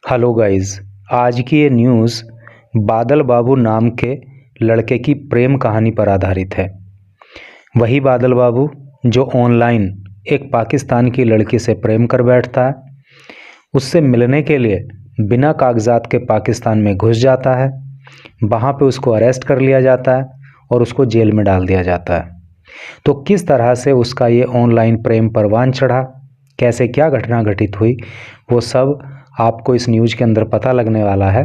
Hello guys. आज की ये न्यूज़ बादल बाबू नाम के लड़के की प्रेम कहानी पर आधारित है। वही बादल बाबू जो ऑनलाइन एक पाकिस्तान की लड़की से प्रेम कर बैठता है, उससे मिलने के लिए बिना कागजात के पाकिस्तान में घुस जाता है। वहाँ पे उसको अरेस्ट कर लिया जाता है और उसको जेल में डाल दिया जाता है। तो किस तरह से उसका ये ऑनलाइन प्रेम परवान चढ़ा, कैसे क्या घटना घटित हुई, वो सब आपको इस न्यूज़ के अंदर पता लगने वाला है।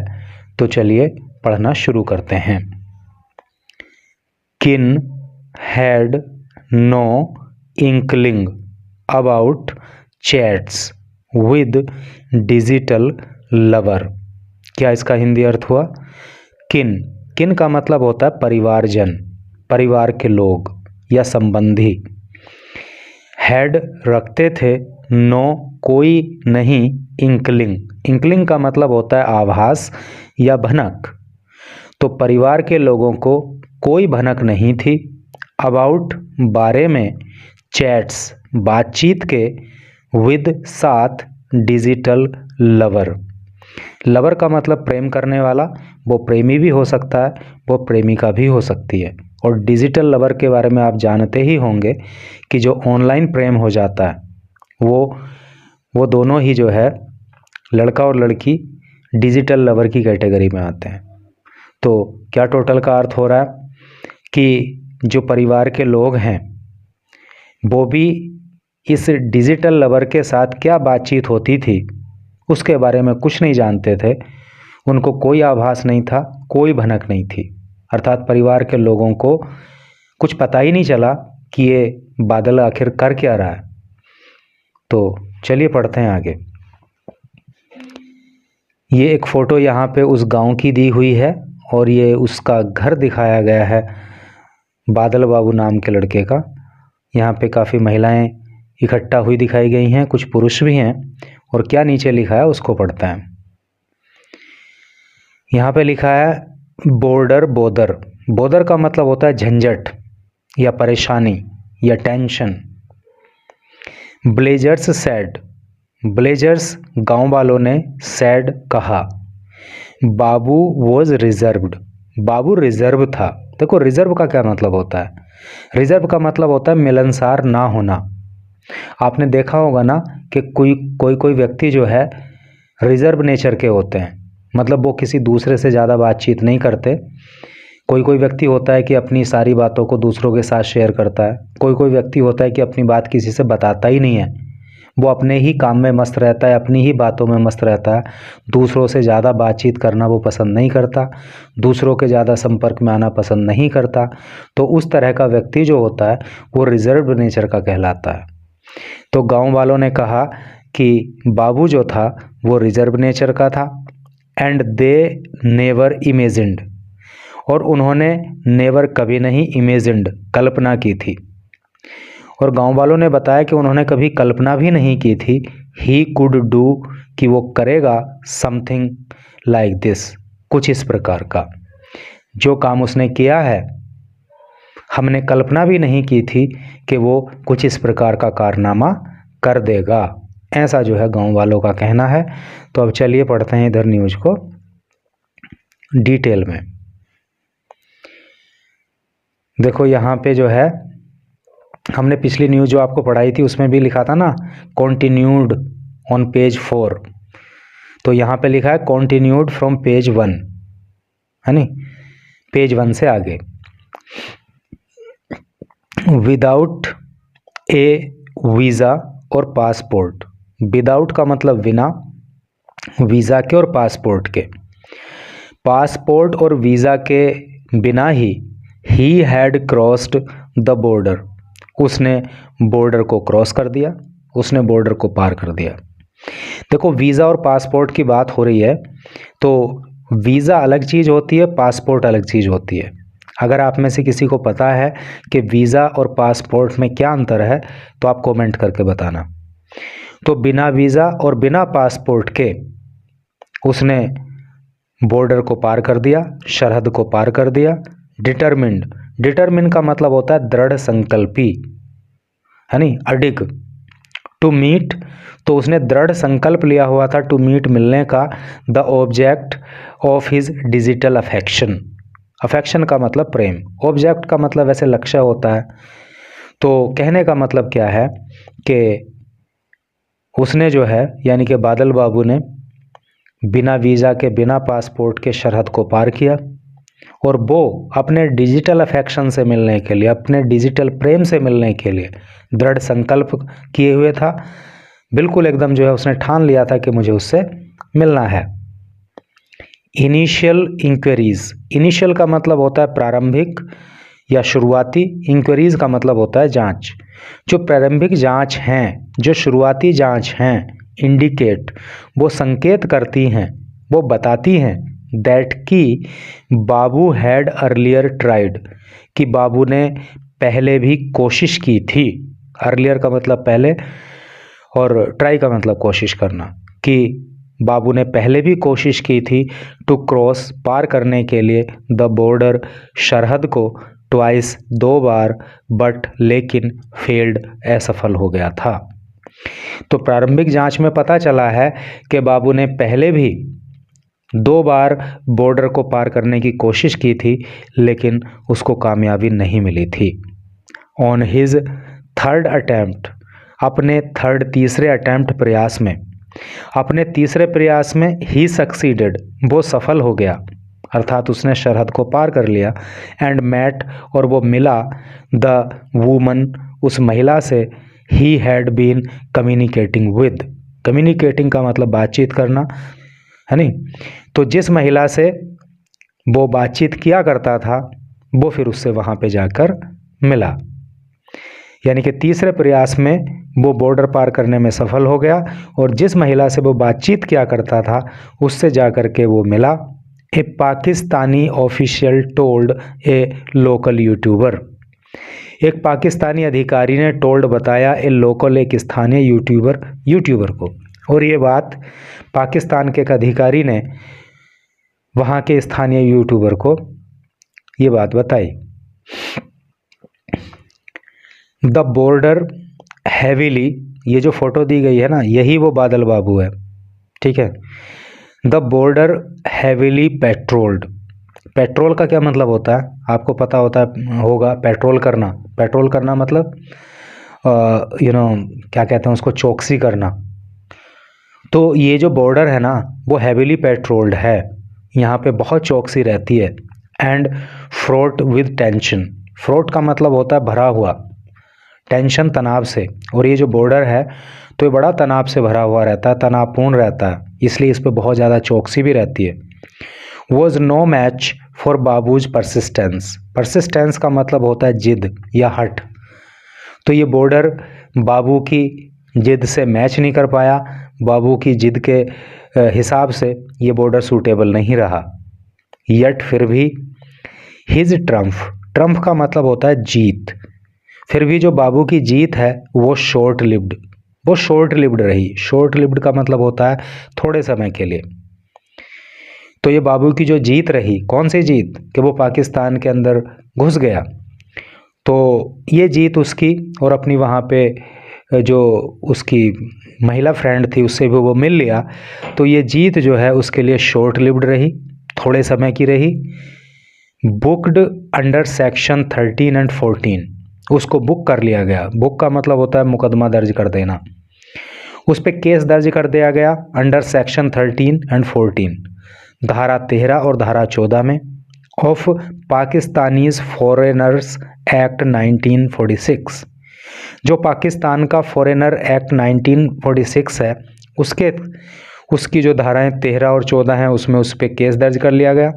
तो चलिए पढ़ना शुरू करते हैं। Kin had no inkling about chats with digital lover. क्या इसका हिंदी अर्थ हुआ? किन किन का मतलब होता है परिवारजन, परिवार के लोग या संबंधी। हैड रखते थे, नो कोई नहीं, इंकलिंग इंकलिंग का मतलब होता है आभास या भनक। तो परिवार के लोगों को कोई भनक नहीं थी। अबाउट बारे में, चैट्स बातचीत के, विद साथ, डिजिटल लवर। लवर का मतलब प्रेम करने वाला, वो प्रेमी भी हो सकता है, वो प्रेमिका भी हो सकती है। और डिजिटल लवर के बारे में आप जानते ही होंगे कि जो ऑनलाइन प्रेम हो जाता है वो दोनों ही जो है लड़का और लड़की डिजिटल लवर की कैटेगरी में आते हैं। तो क्या टोटल का अर्थ हो रहा है कि जो परिवार के लोग हैं वो भी इस डिजिटल लवर के साथ क्या बातचीत होती थी उसके बारे में कुछ नहीं जानते थे। उनको कोई आभास नहीं था, कोई भनक नहीं थी। अर्थात परिवार के लोगों को कुछ पता ही नहीं चला कि ये बादल आखिर कर क्या रहा है। तो चलिए पढ़ते हैं आगे। ये एक फ़ोटो यहाँ पे उस गांव की दी हुई है और ये उसका घर दिखाया गया है बादल बाबू नाम के लड़के का। यहाँ पे काफ़ी महिलाएं इकट्ठा हुई दिखाई गई हैं, कुछ पुरुष भी हैं। और क्या नीचे लिखा है उसको पढ़ते हैं। यहाँ पे लिखा है बॉर्डर बोदर। बोदर का मतलब होता है झंझट या परेशानी या टेंशन। ब्लेजर्स सैड, ब्लेजर्स गांव वालों ने सैड कहा। बाबू वॉज रिजर्व्ड, बाबू रिजर्व था। देखो रिजर्व का क्या मतलब होता है? रिजर्व का मतलब होता है मिलनसार ना होना। आपने देखा होगा ना कि कोई व्यक्ति जो है रिजर्व नेचर के होते हैं, मतलब वो किसी दूसरे से ज़्यादा बातचीत नहीं करते। कोई व्यक्ति होता है कि अपनी सारी बातों को दूसरों के साथ शेयर करता है। कोई व्यक्ति होता है कि अपनी बात किसी से बताता ही नहीं है, वो अपने ही काम में मस्त रहता है, अपनी ही बातों में मस्त रहता है। दूसरों से ज़्यादा बातचीत करना वो पसंद नहीं करता, दूसरों के ज़्यादा संपर्क में आना पसंद नहीं करता। तो उस तरह का व्यक्ति जो होता है वो रिजर्व नेचर का कहलाता है। तो गांव वालों ने कहा कि बाबू जो था वो रिजर्व नेचर का था। एंड दे नेवर इमेजिन्ड, और उन्होंने नेवर कभी नहीं, इमेजिन्ड कल्पना की थी। और गांव वालों ने बताया कि उन्होंने कभी कल्पना भी नहीं की थी ही कुड डू, कि वो करेगा समथिंग लाइक दिस, कुछ इस प्रकार का। जो काम उसने किया है हमने कल्पना भी नहीं की थी कि वो कुछ इस प्रकार का कारनामा कर देगा। ऐसा जो है गांव वालों का कहना है। तो अब चलिए पढ़ते हैं इधर न्यूज़ को डिटेल में। देखो यहाँ पे जो है हमने पिछली न्यूज़ जो आपको पढ़ाई थी उसमें भी लिखा था ना कॉन्टिन्यूड ऑन पेज 4। तो यहाँ पे लिखा है कॉन्टिन्यूड फ्रॉम पेज 1, है नी, पेज 1 से आगे। विदाउट ए वीज़ा और पासपोर्ट। विदाउट का मतलब बिना, वीज़ा के और पासपोर्ट के। पासपोर्ट और वीज़ा के बिना he had crossed the border, उसने बॉर्डर को क्रॉस कर दिया, उसने बॉर्डर को पार कर दिया। देखो वीज़ा और पासपोर्ट की बात हो रही है तो वीज़ा अलग चीज़ होती है, पासपोर्ट अलग चीज़ होती है। अगर आप में से किसी को पता है कि वीज़ा और पासपोर्ट में क्या अंतर है तो आप कमेंट करके बताना। तो बिना वीज़ा और बिना पासपोर्ट के उसने बॉर्डर को पार कर दिया, सरहद को पार कर दिया। डिटरमिन्ड, डिटरमिन का मतलब होता है दृढ़ संकल्पी, है नी, अडिग। टू मीट, तो उसने दृढ़ संकल्प लिया हुआ था टू मीट, मिलने का, the object of his digital affection. Affection का मतलब प्रेम, ऑब्जेक्ट का मतलब वैसे लक्ष्य होता है। तो कहने का मतलब क्या है कि उसने जो है यानी कि बादल बाबू ने बिना वीज़ा के, बिना पासपोर्ट के सरहद को पार किया और वो अपने डिजिटल अफेक्शन से मिलने के लिए, अपने डिजिटल प्रेम से मिलने के लिए दृढ़ संकल्प किए हुए था। बिल्कुल एकदम जो है उसने ठान लिया था कि मुझे उससे मिलना है। इनिशियल इंक्वायरीज, इनिशियल का मतलब होता है प्रारंभिक या शुरुआती, इंक्वायरीज का मतलब होता है जांच। जो प्रारंभिक जांच हैं, जो शुरुआती जांच हैं, इंडिकेट, वो संकेत करती हैं, वो बताती हैं दैट कि बाबू हैड अर्लियर ट्राइड, कि बाबू ने पहले भी कोशिश की थी। अर्लियर का मतलब पहले और ट्राई का मतलब कोशिश करना, कि बाबू ने पहले भी कोशिश की थी टू क्रॉस, पार करने के लिए, द बॉर्डर, सरहद को, ट्वाइस, 2 बार, बट लेकिन फेल्ड, असफल हो गया था। तो प्रारंभिक जांच में पता चला है कि बाबू ने पहले भी 2 बार बॉर्डर को पार करने की कोशिश की थी लेकिन उसको कामयाबी नहीं मिली थी। ऑन हिज थर्ड अटैम्प्ट, अपने तीसरे अटैम्प्ट प्रयास में, अपने तीसरे प्रयास में ही सक्सीडेड, वो सफल हो गया, अर्थात उसने सरहद को पार कर लिया। एंड मैट, और वो मिला, द वूमन, उस महिला से, he had been communicating with, communicating का मतलब बातचीत करना है नहीं, तो जिस महिला से वो बातचीत किया करता था वो फिर उससे वहाँ पे जाकर मिला। यानी कि तीसरे प्रयास में वो बॉर्डर पार करने में सफल हो गया और जिस महिला से वो बातचीत किया करता था उससे जाकर के वो मिला। A Pakistani official told a local YouTuber, एक पाकिस्तानी अधिकारी ने टोल्ड बताया, ए लोकल, एक स्थानीय यूट्यूबर को, और ये बात पाकिस्तान के एक अधिकारी ने वहाँ के स्थानीय यूट्यूबर को ये बात बताई। द बॉर्डर हैवीली, ये जो फोटो दी गई है ना, यही वो बादल बाबू है, ठीक है। द बॉर्डर हैवीली पेट्रोल्ड, पेट्रोल का क्या मतलब होता है आपको पता होगा, पेट्रोल करना मतलब क्या कहते हैं उसको, चौकसी करना। तो ये जो बॉर्डर है ना वो हैवीली पेट्रोल्ड है, यहाँ पे बहुत चौकसी रहती है। And fraught with tension, fraught का मतलब होता है भरा हुआ, टेंशन तनाव से, और ये जो बॉर्डर है तो ये बड़ा तनाव से भरा हुआ रहता है, तनावपूर्ण रहता है, इसलिए इस पर बहुत ज़्यादा चौकसी भी रहती है। Was no match for Babu's persistence, persistence का मतलब होता है जिद या हट, तो ये बॉर्डर बाबू की जिद से मैच नहीं कर पाया, बाबू की जिद के हिसाब से ये बॉर्डर सूटेबल नहीं रहा। यट, फिर भी, हिज ट्रम्फ, ट्रम्फ का मतलब होता है जीत, फिर भी जो बाबू की जीत है वो शॉर्ट लिव्ड रही। शॉर्ट लिव्ड का मतलब होता है थोड़े समय के लिए। तो ये बाबू की जो जीत रही, कौन सी जीत, कि वो पाकिस्तान के अंदर घुस गया, तो ये जीत उसकी और अपनी वहाँ पे जो उसकी महिला फ्रेंड थी उससे भी वो मिल लिया, तो ये जीत जो है उसके लिए शॉर्ट लिव्ड रही, थोड़े समय की रही। बुक्ड अंडर सेक्शन 13 एंड 14, उसको बुक कर लिया गया, बुक का मतलब होता है मुकदमा दर्ज कर देना, उस पर केस दर्ज कर दिया गया अंडर सेक्शन 13 एंड 14, धारा 13 और धारा 14 में, ऑफ पाकिस्तानीज फॉरेनर्स एक्ट 1946, जो पाकिस्तान का फॉरेनर एक्ट 1946 है उसकी जो धाराएं 13 और 14 हैं उसमें उस पर केस दर्ज कर लिया गया।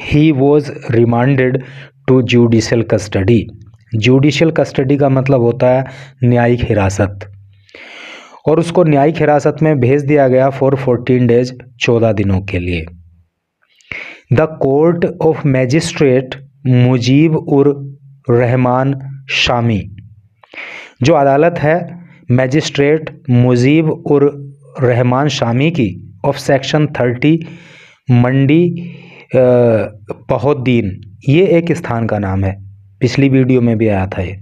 He was remanded to judicial custody, judicial custody का मतलब होता है न्यायिक हिरासत, और उसको न्यायिक हिरासत में भेज दिया गया फॉर 14 डेज, 14 दिनों के लिए। The court of magistrate Mujib ur Rahman Shami, जो अदालत है मैजिस्ट्रेट मुजीब उर रहमान शामी की, ऑफ सेक्शन 30 मंडी बहोद्दीन, ये एक स्थान का नाम है, पिछली वीडियो में भी आया था ये।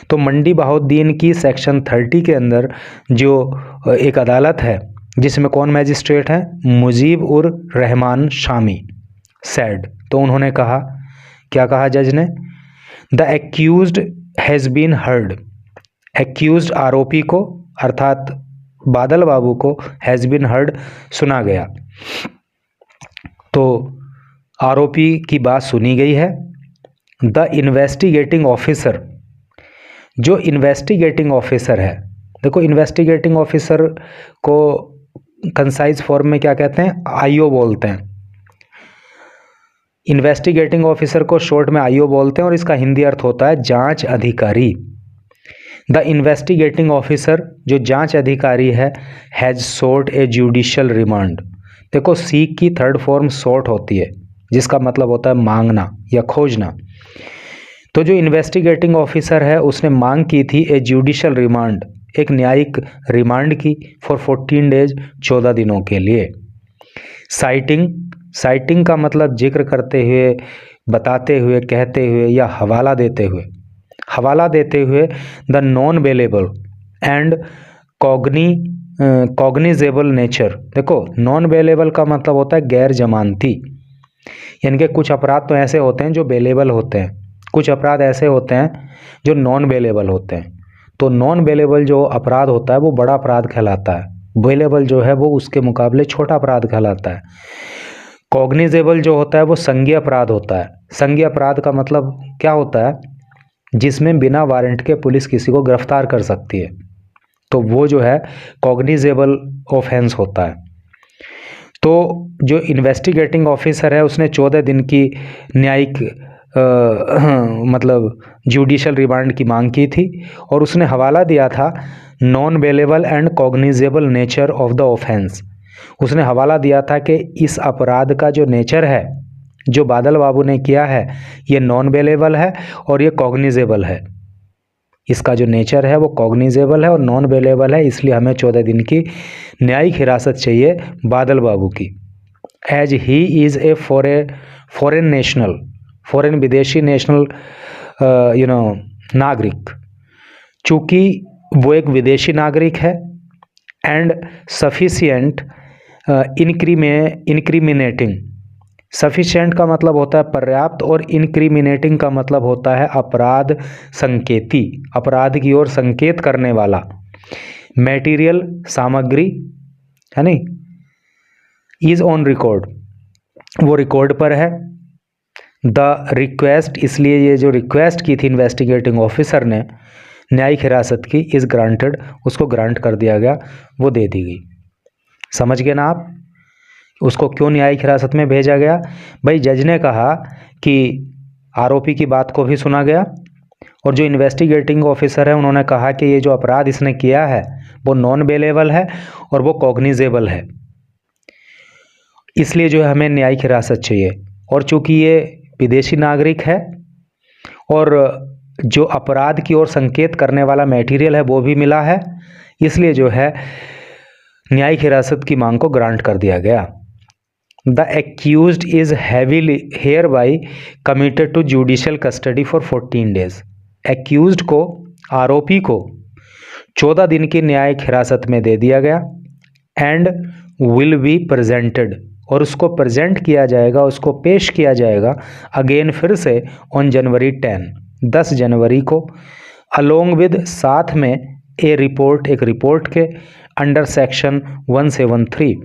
तो मंडी बहाउद्दीन की सेक्शन 30 के अंदर जो एक अदालत है जिसमें कौन मैजिस्ट्रेट है, मुजीब उर रहमान शामी सेड, तो उन्होंने कहा, क्या कहा जज ने, the accused has been heard, accused आरोपी को अर्थात बादल बाबू को हैज़ बीन हर्ड सुना गया, तो आरोपी की बात सुनी गई है। द इन्वेस्टिगेटिंग ऑफिसर, जो इन्वेस्टिगेटिंग ऑफिसर है, देखो इन्वेस्टिगेटिंग ऑफिसर को कंसाइज फॉर्म में क्या कहते हैं, आईओ बोलते हैं। इन्वेस्टिगेटिंग ऑफिसर को शॉर्ट में आईओ बोलते हैं और इसका हिंदी अर्थ होता है जांच अधिकारी। द इन्वेस्टिगेटिंग ऑफिसर, जो जांच अधिकारी है, has sought a judicial remand. देखो सीक की थर्ड फॉर्म सोट होती है जिसका मतलब होता है मांगना या खोजना। तो जो इन्वेस्टिगेटिंग ऑफिसर है उसने मांग की थी ए जुडिशियल रिमांड, एक न्यायिक रिमांड की फॉर 14 डेज, 14 दिनों के लिए। साइटिंग, साइटिंग का मतलब जिक्र करते हुए, बताते हुए, कहते हुए या हवाला देते हुए। हवाला देते हुए the non bailable and cognizable nature. देखो नॉन बेलेबल का मतलब होता है गैर जमानती, यानी कि कुछ अपराध तो ऐसे होते हैं जो बेलेबल होते हैं, कुछ अपराध ऐसे होते हैं जो नॉन बेलेबल होते हैं। तो नॉन बेलेबल जो अपराध होता है वो बड़ा अपराध कहलाता है, बेलेबल जो है वो उसके मुकाबले छोटा अपराध कहलाता है। कॉग्निजेबल जो होता है वो संज्ञेय अपराध होता है। संज्ञेय अपराध का मतलब क्या होता है, जिसमें बिना वारंट के पुलिस किसी को गिरफ्तार कर सकती है, तो वो जो है कॉग्निजेबल ऑफेंस होता है। तो जो इन्वेस्टिगेटिंग ऑफिसर है उसने 14 दिन की न्यायिक मतलब जुडिशियल रिमांड की मांग की थी और उसने हवाला दिया था non bailable and cognizable nature of the offence. उसने हवाला दिया था कि इस अपराध का जो नेचर है, जो बादल बाबू ने किया है, ये नॉन बेलेबल है और ये कॉग्निजेबल है। इसका जो नेचर है वो कॉग्निजेबल है और नॉन बेलेबल है, इसलिए हमें 14 दिन की न्यायिक हिरासत चाहिए बादल बाबू की। As he is a foreign national, foreign विदेशी नेशनल नागरिक, चूँकि वो एक विदेशी नागरिक है। एंड सफिशिएंट इनक्रिमिनेटिंग, सफिशिएंट का मतलब होता है पर्याप्त और इनक्रिमिनेटिंग का मतलब होता है अपराध संकेती, अपराध की ओर संकेत करने वाला। मटेरियल सामग्री है नहीं, इज ऑन रिकॉर्ड, वो रिकॉर्ड पर है। द रिक्वेस्ट, इसलिए ये जो रिक्वेस्ट की थी इन्वेस्टिगेटिंग ऑफिसर ने न्यायिक हिरासत की, इज़ ग्रांटेड, उसको ग्रांट कर दिया गया, वो दे दी गई। समझ गए ना आप, उसको क्यों न्यायिक हिरासत में भेजा गया? भाई जज ने कहा कि आरोपी की बात को भी सुना गया और जो इन्वेस्टिगेटिंग ऑफिसर है उन्होंने कहा कि ये जो अपराध इसने किया है वो नॉन बेलेबल है और वो कॉग्निजेबल है, इसलिए जो है हमें न्यायिक हिरासत चाहिए। और चूंकि ये विदेशी नागरिक है और जो अपराध की ओर संकेत करने वाला मटेरियल है वो भी मिला है, इसलिए जो है न्यायिक हिरासत की मांग को ग्रांट कर दिया गया। The accused is heavily hereby committed to judicial custody for 14 days. Accused को, आरोपी को 14 दिन की न्यायिक हिरासत में दे दिया गया। एंड विल बी प्रेजेंटेड, और उसको प्रेजेंट किया जाएगा, उसको पेश किया जाएगा अगेन फिर से ऑन जनवरी 10 जनवरी को, अलोंग विद, साथ में ए रिपोर्ट, एक रिपोर्ट के अंडर सेक्शन 173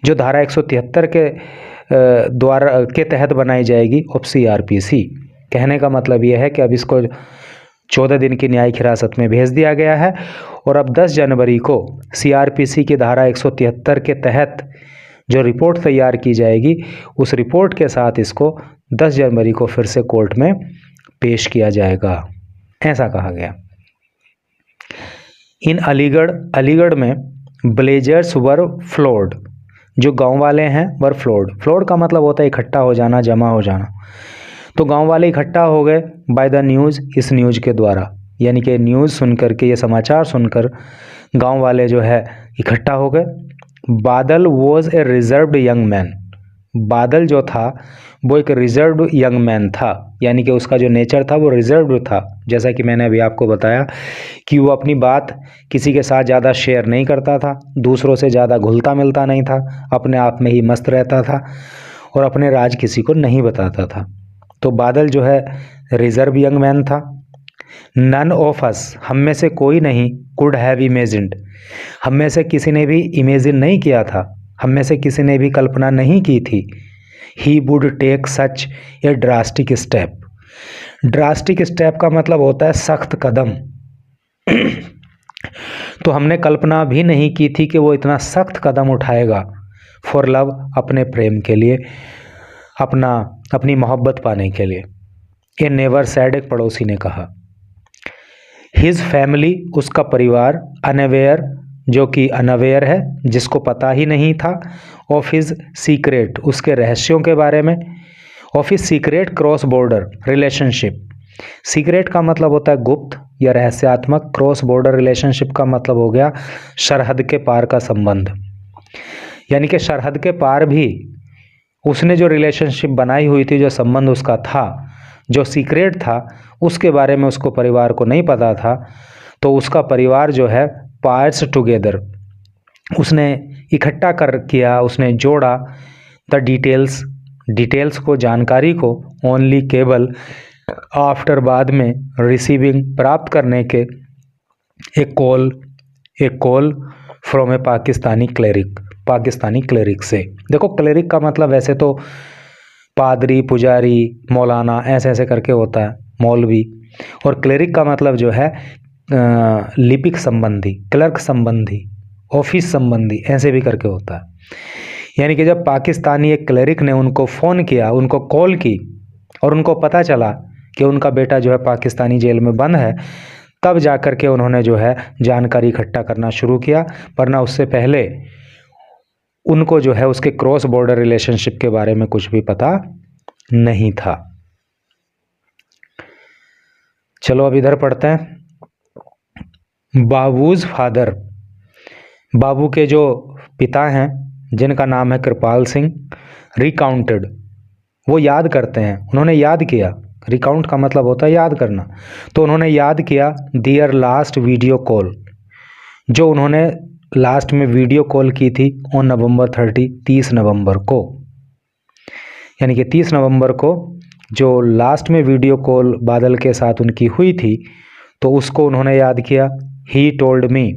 जो धारा 173 के द्वारा के तहत बनाई जाएगी ऑफ CRPC। कहने का मतलब यह है कि अब इसको 14 दिन की न्यायिक हिरासत में भेज दिया गया है और अब 10 जनवरी को CRPC की धारा 173 के तहत जो रिपोर्ट तैयार की जाएगी उस रिपोर्ट के साथ इसको 10 जनवरी को फिर से कोर्ट में पेश किया जाएगा, ऐसा कहा गया। इन अलीगढ़, अलीगढ़ में ब्लेजर्स वर फ्लोर्ड, जो गांव वाले हैं वर फ्लोर्ड, फ्लोर्ड का मतलब होता है इकट्ठा हो जाना, जमा हो जाना। तो गांव वाले इकट्ठा हो गए बाय द न्यूज़, इस न्यूज़ के द्वारा, यानी कि न्यूज़ सुनकर के, ये समाचार सुनकर गांव वाले जो है इकट्ठा हो गए। बादल was a reserved young man, बादल जो था वो एक रिजर्व्ड यंग मैन था, यानी कि उसका जो नेचर था वो रिजर्व्ड था। जैसा कि मैंने अभी आपको बताया कि वो अपनी बात किसी के साथ ज़्यादा शेयर नहीं करता था, दूसरों से ज़्यादा घुलता मिलता नहीं था, अपने आप में ही मस्त रहता था और अपने राज किसी को नहीं बताता था। तो बादल जो है रिजर्व यंग मैन था। नन ऑफ अस, हम में से कोई नहीं, कुड हैव इमेजिन्ड, हम में से किसी ने भी इमेजिन नहीं किया था, हम में से किसी ने भी कल्पना नहीं की थी। He would take such a drastic step. Drastic step का मतलब होता है सख्त कदम। तो हमने कल्पना भी नहीं की थी कि वो इतना सख्त कदम उठाएगा फॉर लव, अपने प्रेम के लिए, अपनी मोहब्बत पाने के लिए। ए नेवर सैड, एक पड़ोसी ने कहा। हिज फैमिली, उसका परिवार, अनअवेयर, जो कि अनअवेयर है, जिसको पता ही नहीं था, ऑफ हिज सीक्रेट, उसके रहस्यों के बारे में, of his secret cross border relationship. Secret का मतलब होता है गुप्त या रहस्यात्मक, क्रॉस बॉर्डर रिलेशनशिप का मतलब हो गया सरहद के पार का संबंध। यानी कि सरहद के पार भी उसने जो रिलेशनशिप बनाई हुई थी, जो संबंध उसका था, जो सीक्रेट था, उसके बारे में उसको परिवार को नहीं पता था। तो उसका परिवार जो है पार्ट्स टुगेदर, उसने इकट्ठा कर किया, उसने जोड़ा द डिटेल्स को, जानकारी को, ओनली केवल आफ्टर, बाद में, रिसीविंग, प्राप्त करने के, एक call from A Pakistani cleric से। देखो क्लेरिक का मतलब वैसे तो पादरी, पुजारी, मौलाना ऐसे ऐसे करके होता है, मौलवी, और क्लेरिक का मतलब जो है लिपिक संबंधी, क्लर्क संबंधी, ऑफिस संबंधी, ऐसे भी करके होता है। यानी कि जब पाकिस्तानी एक क्लेरिक ने उनको फ़ोन किया, उनको कॉल की और उनको पता चला कि उनका बेटा जो है पाकिस्तानी जेल में बंद है, तब जाकर के उन्होंने जो है जानकारी इकट्ठा करना शुरू किया, वरना उससे पहले उनको जो है उसके क्रॉस बॉर्डर रिलेशनशिप के बारे में कुछ भी पता नहीं था। चलो अब इधर पढ़ते हैं। बाबूज फादर, बाबू के जो पिता हैं, जिनका नाम है कृपाल सिंह, रिकाउंटेड, वो याद करते हैं, उन्होंने याद किया। रिकाउंट का मतलब होता है याद करना। तो उन्होंने याद किया दियर लास्ट वीडियो कॉल, जो उन्होंने लास्ट में वीडियो कॉल की थी ऑन नवंबर 30 नवंबर को, यानी कि 30 नवंबर को जो लास्ट में वीडियो कॉल बादल के साथ उनकी हुई थी, तो उसको उन्होंने याद किया। ही टोल्ड मी,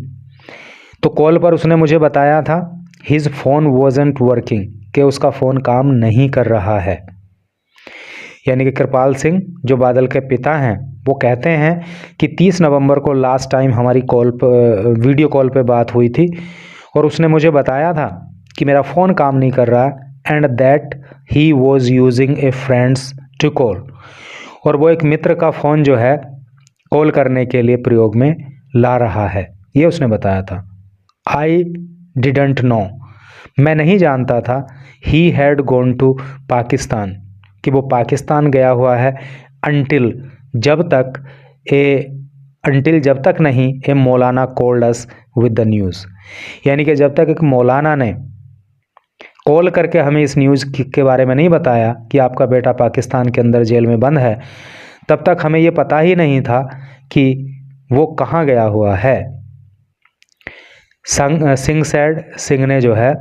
तो कॉल पर उसने मुझे बताया था, हिज फ़ोन वॉजंट वर्किंग, कि उसका फ़ोन काम नहीं कर रहा है। यानी कि कृपाल सिंह जो बादल के पिता हैं, वो कहते हैं कि 30 नवंबर को लास्ट टाइम हमारी वीडियो कॉल पे बात हुई थी और उसने मुझे बताया था कि मेरा फ़ोन काम नहीं कर रहा, and that he was using a friends to call, और वो एक मित्र का फ़ोन जो है कॉल करने के लिए प्रयोग में ला रहा है, ये उसने बताया था। आई डिडंट नो, मैं नहीं जानता था, he had gone to Pakistan, कि वो पाकिस्तान गया हुआ है, अंटिल, जब तक नहीं, ए मौलाना called us with the news, यानी कि जब तक एक मौलाना ने कॉल करके हमें इस न्यूज़ के बारे में नहीं बताया कि आपका बेटा पाकिस्तान के अंदर जेल में बंद है, तब तक हमें ये पता ही नहीं था कि वो कहाँ गया हुआ है। सिंह सैड, सिंह ने जो है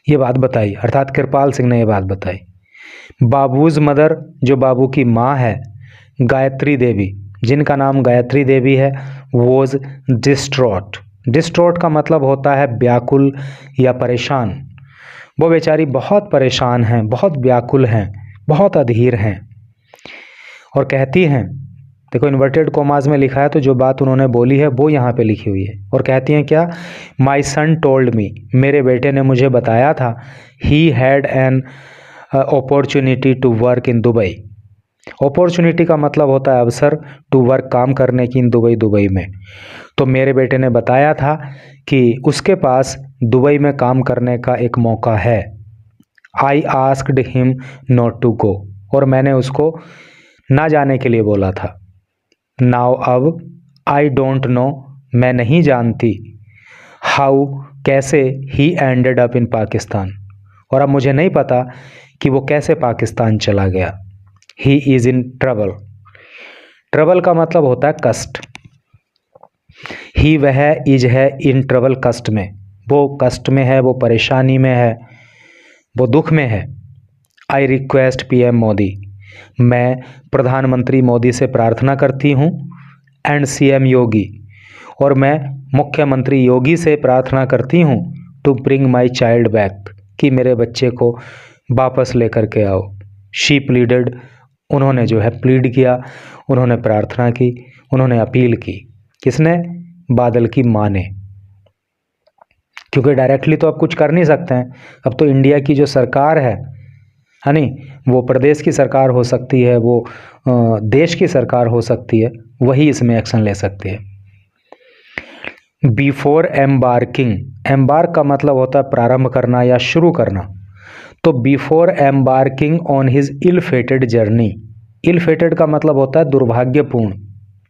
ये बात बताई, अर्थात कृपाल सिंह ने ये बात बताई। बाबूज मदर, जो बाबू की माँ है, गायत्री देवी, जिनका नाम गायत्री देवी है, वॉज डिस्ट्रॉट। डिस्ट्रॉट का मतलब होता है व्याकुल या परेशान। वो बेचारी बहुत परेशान हैं, बहुत व्याकुल हैं, बहुत अधीर हैं, और कहती हैं, देखो इन्वर्टेड कॉमास में लिखा है, तो जो बात उन्होंने बोली है वो यहाँ पे लिखी हुई है, और कहती हैं क्या, माई सन टोल्ड मी, मेरे बेटे ने मुझे बताया था, he had an opportunity to work in Dubai. Opportunity का मतलब होता है अवसर, टू वर्क, काम करने की, इन दुबई में। तो मेरे बेटे ने बताया था कि उसके पास दुबई में काम करने का एक मौका है। I asked him not to go, और मैंने उसको ना जाने के लिए बोला था। नाउ, अब, आई डोंट नो, मैं नहीं जानती, हाउ, कैसे, ही एंडेड अप इन पाकिस्तान, और अब मुझे नहीं पता कि वो कैसे पाकिस्तान चला गया। He is in trouble. Trouble का मतलब होता है कष्ट। ही वह इज है इन ट्रबल, कष्ट में, वो कष्ट में है, वो परेशानी में है, वो दुख में है। आई रिक्वेस्ट पीएम मोदी, मैं प्रधानमंत्री मोदी से प्रार्थना करती हूँ, एंड सीएम योगी, और मैं मुख्यमंत्री योगी से प्रार्थना करती हूँ, to bring my child back, कि मेरे बच्चे को वापस लेकर के आओ। शी प्लीडेड, उन्होंने जो है प्लीड किया, उन्होंने प्रार्थना की, उन्होंने अपील की। किसने? बादल की माँ ने। क्योंकि डायरेक्टली तो आप कुछ कर नहीं सकते हैं। अब तो इंडिया की जो सरकार है नहीं, वो प्रदेश की सरकार हो सकती है, वो देश की सरकार हो सकती है, वही इसमें एक्शन ले सकती है। बिफोर एम्बार्किंग, एम्बार्क का मतलब होता है प्रारंभ करना या शुरू करना। तो before embarking on his ill fated journey, ill fated का मतलब होता है दुर्भाग्यपूर्ण,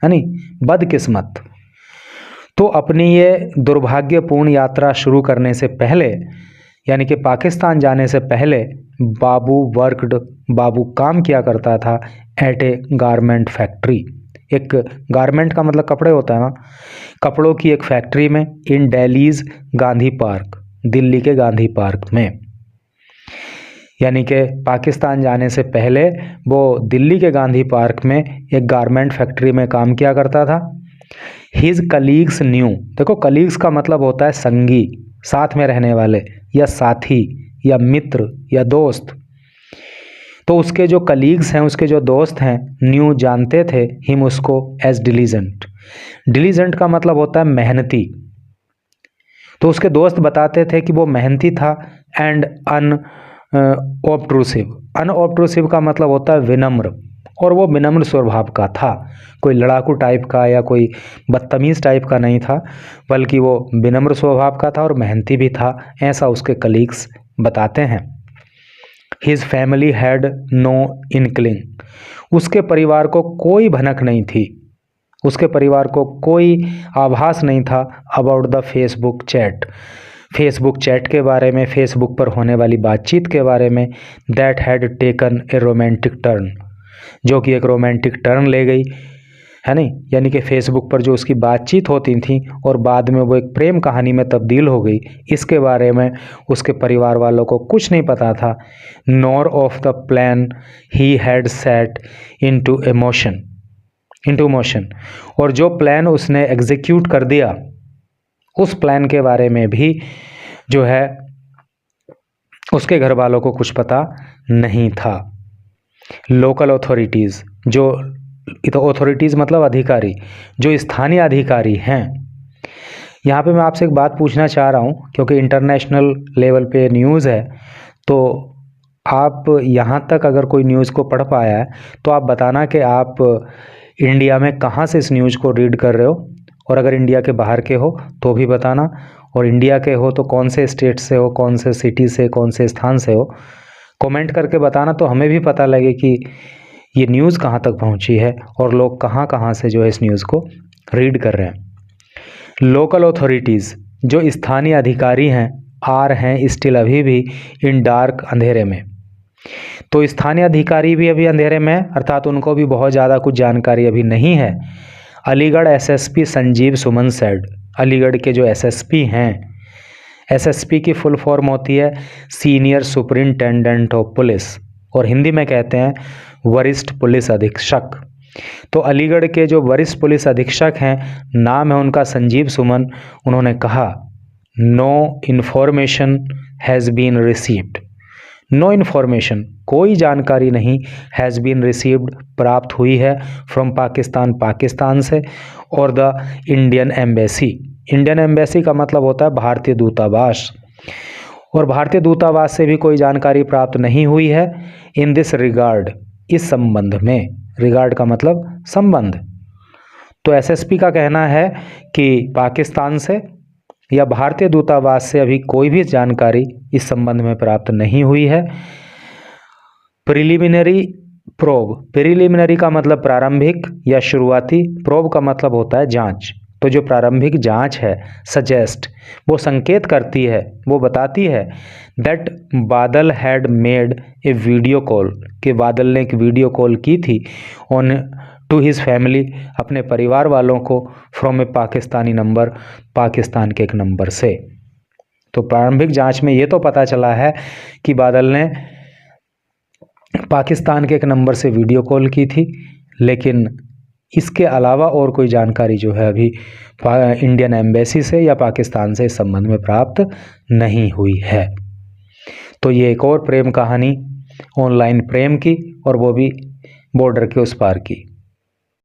है नहीं, बदकिस्मत। तो अपनी ये दुर्भाग्यपूर्ण यात्रा शुरू करने से पहले, यानी कि पाकिस्तान जाने से पहले, बाबू काम किया करता था एट ए गारमेंट फैक्ट्री। एक गारमेंट का मतलब कपड़े होता है ना, कपड़ों की एक फैक्ट्री में, इन दिल्लीज गांधी पार्क, दिल्ली के गांधी पार्क में। यानी कि पाकिस्तान जाने से पहले वो दिल्ली के गांधी पार्क में एक गारमेंट फैक्ट्री में काम किया करता था। हिज कलीग्स न्यू, देखो कलीग्स का मतलब होता है संगी, साथ में रहने वाले, या साथी, या मित्र, या दोस्त। तो उसके जो कलीग्स हैं, उसके जो दोस्त हैं, न्यू जानते थे, हिम उसको, एज डिलीजेंट। डिलीजेंट का मतलब होता है मेहनती। तो उसके दोस्त बताते थे कि वो मेहनती था, एंड अनऑब्ट्रूसिव। अनऑब्ट्रूसिव का मतलब होता है विनम्र, और वो विनम्र स्वभाव का था, कोई लड़ाकू टाइप का या कोई बदतमीज़ टाइप का नहीं था, बल्कि वो विनम्र स्वभाव का था और मेहनती भी था, ऐसा उसके कलीग्स बताते हैं। हिज फैमिली हैड नो इनक्लिंग, उसके परिवार को कोई भनक नहीं थी, उसके परिवार को कोई आभास नहीं था about the Facebook chat, Facebook chat के बारे में, फेसबुक पर होने वाली बातचीत के बारे में, that had taken a romantic turn, जो कि एक रोमांटिक टर्न ले गई, है नहीं। यानी कि फेसबुक पर जो उसकी बातचीत होती थी और बाद में वो एक प्रेम कहानी में तब्दील हो गई, इसके बारे में उसके परिवार वालों को कुछ नहीं पता था। Nor of the plan he had set into motion, और जो प्लान उसने एग्जीक्यूट कर दिया, उस प्लान के बारे में भी जो है उसके घर वालों को कुछ पता नहीं था। लोकल अथॉरिटीज़, जो अथॉरिटीज़ मतलब अधिकारी, जो स्थानीय अधिकारी हैं। यहाँ पे मैं आपसे एक बात पूछना चाह रहा हूँ, क्योंकि इंटरनेशनल लेवल पे न्यूज़ है, तो आप यहाँ तक अगर कोई न्यूज़ को पढ़ पाया है तो आप बताना कि आप इंडिया में कहाँ से इस न्यूज़ को रीड कर रहे हो, और अगर इंडिया के बाहर के हो तो भी बताना, और इंडिया के हो तो कौन से स्टेट से हो, कौन से सिटी से, कौन से स्थान से हो, कमेंट करके बताना, तो हमें भी पता लगे कि ये न्यूज़ कहाँ तक पहुँची है और लोग कहाँ कहाँ से जो है इस न्यूज़ को रीड कर रहे हैं। लोकल अथॉरिटीज़, जो स्थानीय अधिकारी हैं, आर हैं स्टिल, अभी भी, इन डार्क, अंधेरे में। तो स्थानीय अधिकारी भी अभी अंधेरे में है, अर्थात उनको भी बहुत ज़्यादा कुछ जानकारी अभी नहीं है। अलीगढ़ एसएसपी संजीव सुमन सेड, अलीगढ़ के जो एसएसपी हैं, एसएसपी की फुल फॉर्म होती है सीनियर सुपरिंटेंडेंट ऑफ पुलिस, और हिंदी में कहते हैं वरिष्ठ पुलिस अधीक्षक। तो अलीगढ़ के जो वरिष्ठ पुलिस अधीक्षक हैं, नाम है उनका संजीव सुमन, उन्होंने कहा, no information has been received, no information, कोई जानकारी नहीं, हैज़ बीन रिसीव्ड, प्राप्त हुई है, फ्रॉम पाकिस्तान, पाकिस्तान से, और the Indian embassy, Indian embassy का मतलब होता है भारतीय दूतावास, और भारतीय दूतावास से भी कोई जानकारी प्राप्त नहीं हुई है। इन दिस रिगार्ड, इस संबंध में, रिगार्ड का मतलब संबंध। तो एसएसपी का कहना है कि पाकिस्तान से या भारतीय दूतावास से अभी कोई भी जानकारी इस संबंध में प्राप्त नहीं हुई है। प्रिलिमिनरी प्रोब, प्रिलिमिनरी का मतलब प्रारंभिक या शुरुआती, प्रोब का मतलब होता है जांच। तो जो प्रारंभिक जांच है सजेस्ट, वो संकेत करती है, वो बताती है दैट बादल had made a video call, कि बादल ने एक वीडियो कॉल की थी ऑन टू हिज फैमिली, अपने परिवार वालों को, from A Pakistani number, Pakistan के एक नंबर से। तो प्रारंभिक जांच में ये तो पता चला है कि बादल ने पाकिस्तान के एक नंबर से वीडियो कॉल की थी, लेकिन इसके अलावा और कोई जानकारी जो है अभी इंडियन एम्बेसी से या पाकिस्तान से इस संबंध में प्राप्त नहीं हुई है। तो ये एक और प्रेम कहानी ऑनलाइन प्रेम की, और वो भी बॉर्डर के उस पार की।